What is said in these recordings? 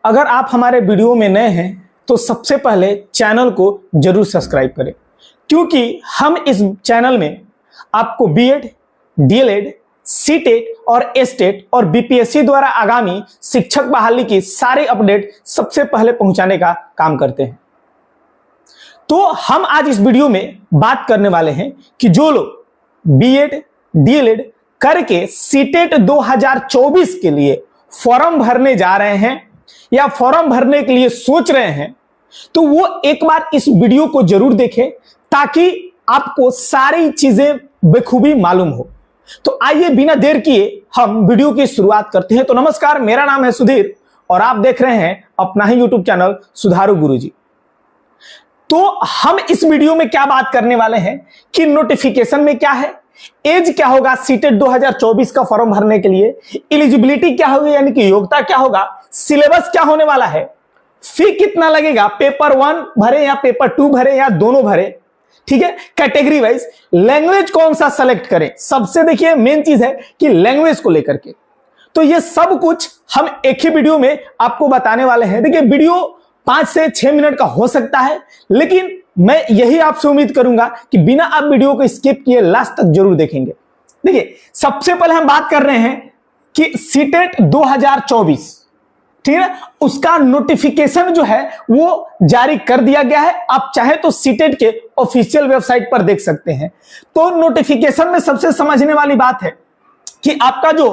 अगर आप हमारे वीडियो में नए हैं तो सबसे पहले चैनल को जरूर सब्सक्राइब करें, क्योंकि हम इस चैनल में आपको बीएड, डीएलएड, सीटेट और एस्टेट और बीपीएससी द्वारा आगामी शिक्षक बहाली की सारी अपडेट सबसे पहले पहुंचाने का काम करते हैं। तो हम आज इस वीडियो में बात करने वाले हैं कि जो लोग बीएड, डीएलएड करके सीटेट 2024 के लिए फॉर्म भरने जा रहे हैं या फॉर्म भरने के लिए सोच रहे हैं, तो वो एक बार इस वीडियो को जरूर देखें ताकि आपको सारी चीजें बखूबी मालूम हो। तो आइए बिना देर किए हम वीडियो की शुरुआत करते हैं। तो नमस्कार, मेरा नाम है सुधीर और आप देख रहे हैं अपना ही यूट्यूब चैनल सुधारू गुरुजी। तो हम इस वीडियो में क्या बात करने वाले हैं कि नोटिफिकेशन में क्या है, एज क्या होगा सीटेट 2024 का फॉर्म भरने के लिए, एलिजिबिलिटी क्या होगी यानी कि योग्यता क्या होगा, सिलेबस क्या होने वाला है, फी कितना लगेगा, पेपर 1 भरे या पेपर 2 भरे या दोनों भरे, ठीक है, कैटेगरी वाइज, लैंग्वेज कौन सा सेलेक्ट करें। सबसे देखिए मेन चीज है कि लैंग्वेज को लेकर के, तो ये सब कुछ हम एक ही वीडियो में आपको बताने वाले हैं। देखिए वीडियो 5 से 6 मिनट का हो सकता है, लेकिन मैं यही आपसे उम्मीद करूंगा कि बिना आप वीडियो को स्किप किए लास्ट तक जरूर देखेंगे। देखिए सबसे पहले हम बात कर रहे हैं कि सीटेट 2024, ठीक है, उसका नोटिफिकेशन जो है वो जारी कर दिया गया है। आप चाहे तो सीटेट के ऑफिशियल वेबसाइट पर देख सकते हैं। तो नोटिफिकेशन में सबसे समझने वाली बात है कि आपका जो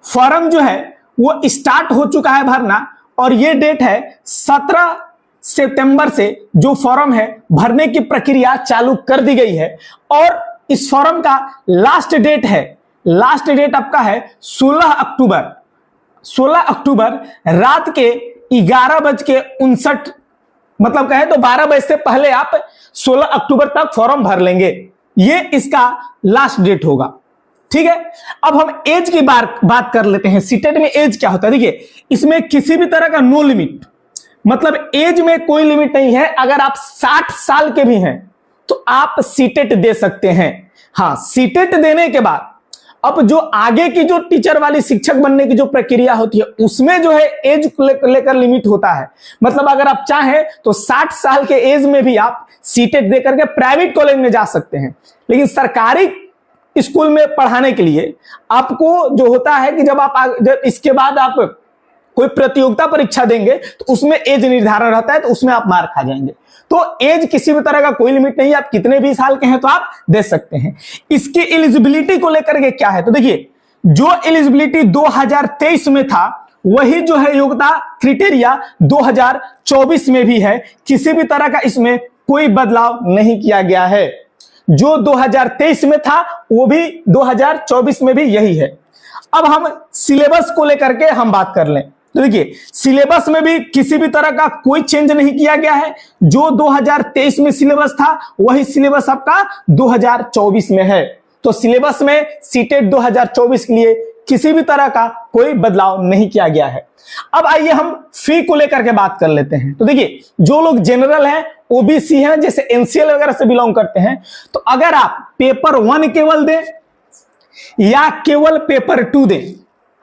फॉर्म जो है वो स्टार्ट हो चुका है भरना, और ये डेट है 17 सितंबर से जो फॉर्म है भरने की प्रक्रिया चालू कर दी गई है। और इस फॉर्म का लास्ट डेट आपका है 16 अक्टूबर। 16 अक्टूबर रात के 11:59, मतलब कहे तो 12 बजे से पहले आप 16 अक्टूबर तक फॉर्म भर लेंगे, ये इसका लास्ट डेट होगा। ठीक है, अब हम एज की बात कर लेते हैं। सीटेट में एज क्या होता है, देखिए इसमें किसी भी तरह का नो लिमिट, मतलब एज में कोई लिमिट नहीं है। अगर आप 60 साल के भी हैं तो आप सीटेट दे सकते हैं। हाँ, सीटेट देने के बाद अब जो आगे की जो टीचर वाली शिक्षक बनने की जो प्रक्रिया होती है उसमें जो है एज को लेकर लिमिट होता है। मतलब अगर आप चाहें तो 60 साल के एज में भी आप सीटेट दे करके प्राइवेट कॉलेज में जा सकते हैं। लेकिन सरकारी स्कूल में पढ़ाने के लिए आपको जो होता है कि जब इसके बाद आप कोई प्रतियोगिता परीक्षा देंगे तो उसमें एज निर्धारण रहता है, तो उसमें आप मार खा जाएंगे। तो एज किसी भी तरह का कोई लिमिट नहीं है, आप कितने भी साल के हैं तो आप दे सकते हैं। इसकी एलिजिबिलिटी को लेकर के क्या है, तो देखिए जो एलिजिबिलिटी 2023 में था वही जो है योग्यता क्राइटेरिया 2024 में भी है। किसी भी तरह का इसमें कोई बदलाव नहीं किया गया है। जो 2023 में था वो भी 2024 में भी यही है। अब हम सिलेबस को लेकर के हम बात कर लें, तो देखिए सिलेबस में भी किसी भी तरह का कोई चेंज नहीं किया गया है। जो 2023 में सिलेबस था वही सिलेबस आपका 2024 में है। तो सिलेबस में सीटेट 2024 के लिए किसी भी तरह का कोई बदलाव नहीं किया गया है। अब आइए हम फी को लेकर के बात कर लेते हैं। तो देखिए जो लोग जनरल हैं, ओबीसी हैं, जैसे एनसीएल वगैरह से बिलोंग करते हैं, तो अगर आप पेपर 1 केवल दें या केवल पेपर 2 दें,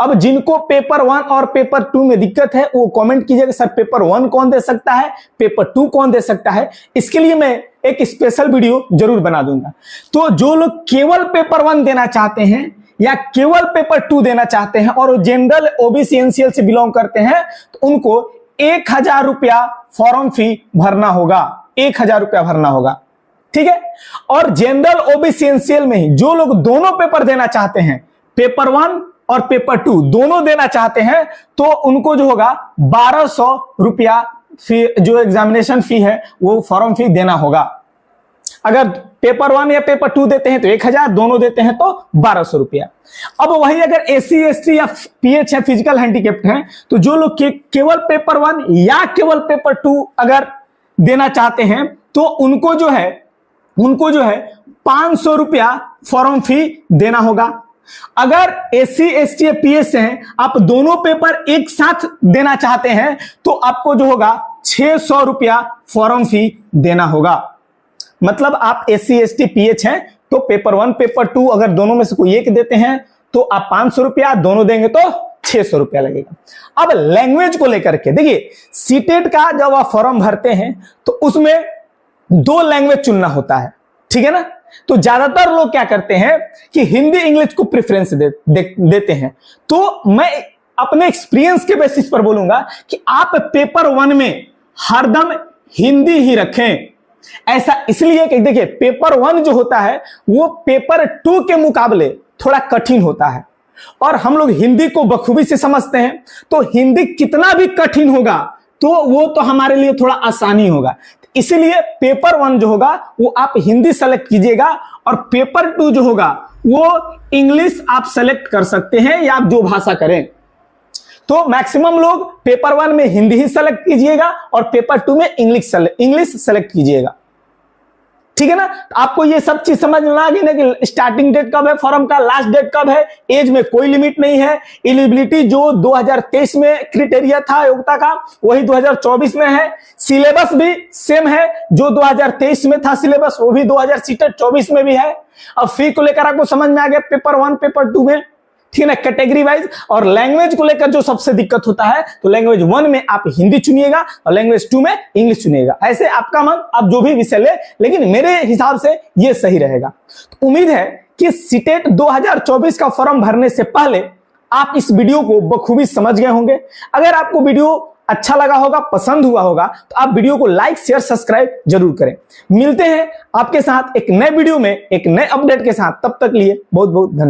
अब जिनको पेपर 1 और पेपर 2 में दिक्कत है वो कमेंट कीजिएगा सर पेपर 1 कौन दे सकता है, पेपर 2 कौन दे सकता है। इसके लिए मैं एक स्पेशल वीडियो जरूर बना दूंगा। तो जो लोग केवल पेपर 1 देना चाहते हैं या केवल पेपर 2 देना चाहते हैं और जनरल ओबीसी एनसीएल से बिलोंग करते हैं, तो उनको 1000 रुपया फॉर्म फी भरना होगा, 1000 रुपया भरना होगा। ठीक है, और जनरल ओबीसी एनसीएल में ही जो लोग दोनों पेपर देना चाहते हैं, पेपर 1 और पेपर 2 दोनों देना चाहते हैं, तो उनको जो होगा 1200 रुपया फी, जो एग्जामिनेशन फी है वो फॉर्म फी देना होगा। अगर पेपर 1 या पेपर 2 देते हैं तो 1000, दोनों देते हैं तो 1200 रुपया। अब वही अगर एससी एसटी या पीएच है, फिजिकल हैंडीकैप्ड हैं, तो जो लोग केवल पेपर 1 या केवल पेपर 2 अगर देना चाहते हैं तो उनको जो है 500 रुपया फॉर्म फी देना होगा। अगर एससी एसटी या पीएच हैं, आप दोनों पेपर एक साथ देना चाहते हैं तो आपको जो होगा 600 रुपया फॉर्म फी देना होगा। मतलब आप एससी एसटी पीएच हैं तो पेपर 1 पेपर 2 अगर दोनों में से कोई एक देते हैं तो आप 500 रुपया, दोनों देंगे तो 600 रुपया लगेगा। अब लैंग्वेज को लेकर के देखिए, सीटेट का जब आप फॉर्म भरते हैं तो उसमें 2 लैंग्वेज चुनना होता है, ठीक है ना। तो ज्यादातर लोग क्या करते हैं कि हिंदी इंग्लिश को प्रेफरेंस देते हैं। तो मैं अपने एक्सपीरियंस के बेसिस पर बोलूंगा कि आप पेपर 1 में हरदम हिंदी ही रखें। ऐसा इसलिए कि देखिए, पेपर 1 जो होता है वो पेपर 2 के मुकाबले थोड़ा कठिन होता है और हम लोग हिंदी को बखूबी से समझते हैं। तो हिंदी कितना भी कठिन होगा तो वो तो हमारे लिए थोड़ा आसानी होगा। इसलिए पेपर 1 जो होगा वो आप हिंदी सेलेक्ट कीजिएगा और पेपर 2 जो होगा वो इंग्लिश आप सेलेक्ट कर सकते हैं या आप जो भाषा करें। तो मैक्सिमम लोग पेपर 1 में हिंदी ही सेलेक्ट कीजिएगा और पेपर 2 में इंग्लिश सेलेक्ट कीजिएगा, ठीक है ना। आपको ये सब चीज समझ में आ गई ना कि स्टार्टिंग डेट कब है फॉर्म का, लास्ट डेट कब है, एज में कोई लिमिट नहीं है। एलिजिबिलिटी जो 2023 में क्राइटेरिया था योग्यता का वही 2024 में है। सिलेबस भी सेम है, जो 2023 में था सिलेबस वो भी 2024 में भी है। अब फी को लेकर आपको समझ में आ गया पेपर 1 पेपर 2 में, ठीक है ना, कैटेगरी वाइज। और लैंग्वेज को लेकर जो सबसे दिक्कत होता है तो लैंग्वेज 1 में आप हिंदी चुनिएगा और लैंग्वेज 2 में इंग्लिश चुनिएगा। ऐसे आपका मन, आप जो भी विषय ले, लेकिन मेरे हिसाब से ये सही रहेगा। तो उम्मीद है कि सीटेट 2024 का फॉर्म भरने से पहले आप इस वीडियो को बखूबी समझ गए होंगे। अगर आपको वीडियो अच्छा लगा होगा, पसंद हुआ होगा, तो आप वीडियो को लाइक शेयर सब्सक्राइब जरूर करें। मिलते हैं आपके साथ एक नए वीडियो में एक नए अपडेट के साथ, तब तक लिए बहुत बहुत धन्यवाद।